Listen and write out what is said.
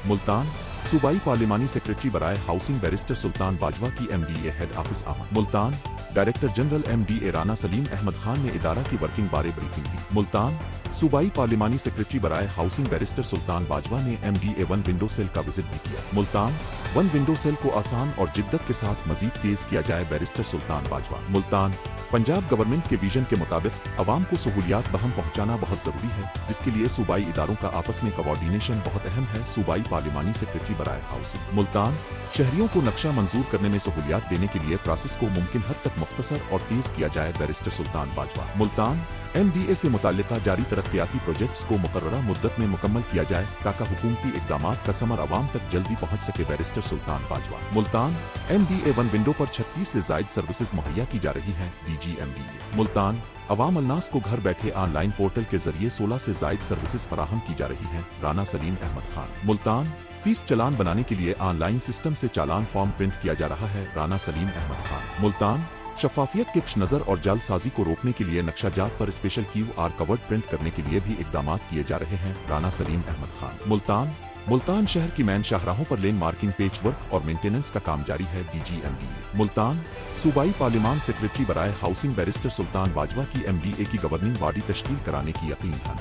मुल्तान सूबाई पार्लिमानी सेक्रेटरी बराए हाउसिंग बैरिस्टर सुल्तान बाजवा की MDA हेड ऑफिस आमद। Multan director general MDA Rana Saleem Ahmed Khan ने इदारा की वर्किंग बारे ब्रीफिंग दी। मुल्तान सूबाई पार्लिमानी सेक्रेटरी बराए हाउसिंग बैरिस्टर सुल्तान बाजवा ने MDA 1 विंडो सेल का विजिट भी किया। मुल्तान 1 विंडो सेल को आसान और जिद्दत के साथ मजीद तेज किया जाए। बैरिस्टर सुल्तान बाजवा। मुल्तान पंजाब गवर्नमेंट के विजन के मुताबिक अवाम को सहूलियात बहम पहुंचाना बहुत जरूरी है, जिसके लिए सूबाई इदारों का आपस में कोऑर्डिनेशन बहुत अहम है। सूबाई पार्लिमानी सेक्रेटरी बराए हाउसिंग। मुल्तान शहरियों को नक्शा मंजूर करने में सहूलियात देने के लिए प्रोसेस को मुमकिन हद तक मुख्तसर और तेज किया जाए। बैरिस्टर सुल्तान बाजवा। मुल्तान MDA से मुताल्लिका जारी तरक्याती प्रोजेक्ट्स को मुकर्ररा मुद्दत में मुकम्मल किया जाए ताकि हुकूमती इक़दामात का समर अवाम तक जल्दी पहुंच सके। Barrister Sultan Bajwa. Multan MDA 1 window पर 36 से जायद सर्विसेज मुहैया की जा रही हैं। DG MDA। मुल्तान अवाम अन्नास को घर बैठे ऑनलाइन पोर्टल के जरिए 16 से जायद सर्विसेज फराहम की जा रही हैं। राना सलीम अहमद खान। मुल्तान फीस चालान बनाने के लिए ऑनलाइन सिस्टम से चालान फॉर्म प्रिंट किया जा रहा है। राना सलीम अहमद खान। मुल्तान शफाफियत के पेश नज़र और जालसाजी को रोकने के लिए नक्शा जात पर स्पेशल QR कवर्ड प्रिंट करने के लिए भी इकदाम किए जा रहे हैं। राना सलीम अहमद खान। मुल्तान शहर की मैन शाहराहों पर लेन मार्किंग, पेच वर्क और मेंटेनेंस का काम जारी है। DG MDA। मुल्तान सूबाई पार्लिमान सेक्रेटरी बराए हाउसिंग बैरिस्टर सुल्तान बाजवा की MDA की गवर्निंग बॉडी तश्कील कराने की यकीन था।